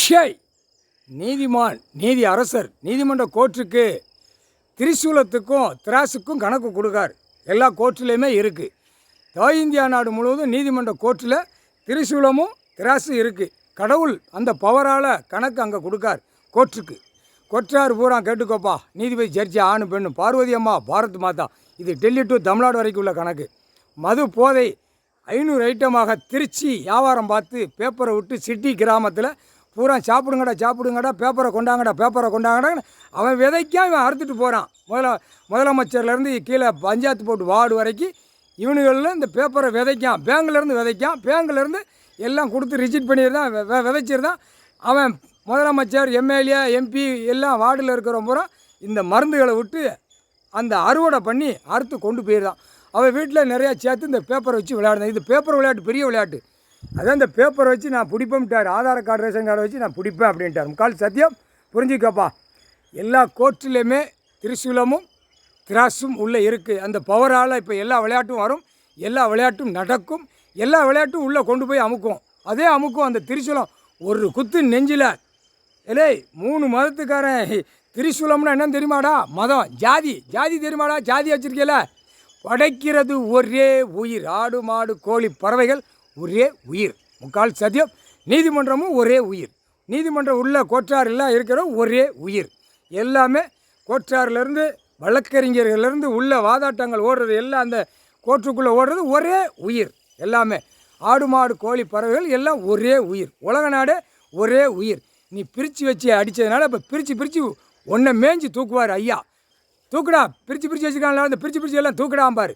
Shy நீதிமான் நீதி அரசர் நீதிமன்ற கோர்ட்டுக்கு திரிசூலத்துக்கும் திராசுக்கும் கணக்கு கொடுக்கார். எல்லா கோர்ட்டுலேயுமே இருக்குது. தாய் இந்தியா நாடு முழுவதும் நீதிமன்ற கோர்ட்டில் திரிசூலமும் திராசும் இருக்குது. கடவுள் அந்த பவரால் கணக்கு அங்கே கொடுக்கார் கோர்ட்டுக்கு. கொற்றார் பூரா கேட்டுக்கோப்பா. நீதிபதி ஜட்ஜி ஆணு பெண்ணு பார்வதி அம்மா பாரத் மாதா. இது டெல்லி டு தமிழ்நாடு வரைக்கும் உள்ள கணக்கு. மது போதை 500 ஐட்டமாக திருச்சி வியாபாரம் பார்த்து பேப்பரை விட்டு சிட்டி கிராமத்தில் பூரா சாப்பிடுங்கடா பேப்பரை கொண்டாங்கடா அவன் விதைக்கான் இவன் அறுத்துட்டு போகிறான். முதலமைச்சர்லேருந்து கீழே பஞ்சாயத்து போட்டு வார்டு வரைக்கும் இவனுகளில் இந்த பேப்பரை விதைக்கான். பேங்க்லேருந்து விதைக்கான். பேங்க்லேருந்து எல்லாம் கொடுத்து ரிஜெக்ட் பண்ணிடுதான் விதைச்சிருந்தான். அவன் முதலமைச்சர் எம்எல்ஏ எம்பி எல்லாம் வார்டில் இருக்கிற பூரா இந்த மருந்துகளை விட்டு அந்த அறுவடை பண்ணி அறுத்து கொண்டு போயிடுதான். அவன் வீட்டில் நிறையா சேர்த்து இந்த பேப்பரை வச்சு விளையாடுதான். இது பேப்பர் விளையாட்டு, பெரிய விளையாட்டு. அதான் இந்த பேப்பரை வச்சு நான் பிடிப்பேன்ட்டார். ஆதார் கார்டு ரேஷன் கார்டை வச்சு நான் பிடிப்பேன் அப்படின்ட்டார். முக்கால் சத்தியம் புரிஞ்சுக்கப்பா. எல்லா கோர்ட்டிலையுமே திரிசூலமும் திராசும் உள்ளே இருக்குது. அந்த பவரால் இப்போ எல்லா விளையாட்டும் வரும், எல்லா விளையாட்டும் நடக்கும், எல்லா விளையாட்டும் உள்ளே கொண்டு போய் அமுக்கும். அதே அமுக்கும் அந்த திரிசூலம் ஒரு குத்து நெஞ்சில். ஏலே 3 மதத்துக்காரன் திரிசூலம்னா என்னன்னு தெரியுமாடா? மதம் ஜாதி தெரியுமாடா? ஜாதி வச்சுருக்கல. படைக்கிறது ஒரே உயிர். ஆடு மாடு கோழி பறவைகள் ஒரே உயிர். முக்கால் சத்தியம். நீதிமன்றமும் ஒரே உயிர். நீதிமன்றம் உள்ள கோற்றார் எல்லாம் இருக்கிற ஒரே உயிர். எல்லாமே கோற்றாரிலேருந்து வழக்கறிஞர்கள்லேருந்து உள்ள வாதாட்டங்கள் ஓடுறது எல்லாம் அந்த கோர்ட்டுக்குள்ளே ஓடுறது ஒரே உயிர். எல்லாமே ஆடு மாடு கோழி பறவைகள் எல்லாம் ஒரே உயிர். உலக நாடே ஒரே உயிர். நீ பிரித்து வச்சு அடித்ததுனால இப்போ பிரித்து ஒன்றை மேய்ஞ்சி தூக்குவார் ஐயா. தூக்குடா பிரித்து வச்சுருக்காங்களா, அந்த பிரித்து எல்லாம் தூக்கிடாம்பார்.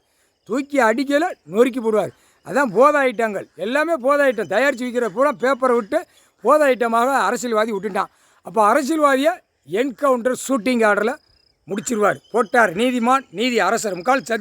தூக்கி அடிக்கலை நொறுக்கி போடுவார். அதான் போத ஐட்டங்கள் எல்லாமே போத ஐட்டம் தயாரித்து விற்கிற பூரா பேப்பரை விட்டு போத ஐட்டமாக அரசியல்வாதி விட்டுட்டான். அப்போ அரசியல்வாதியை என்கவுண்டர் ஷூட்டிங் ஆர்டரில் முடிச்சிருவார். போட்டார் நீதிமான் நீதி அரசர். முக்கால்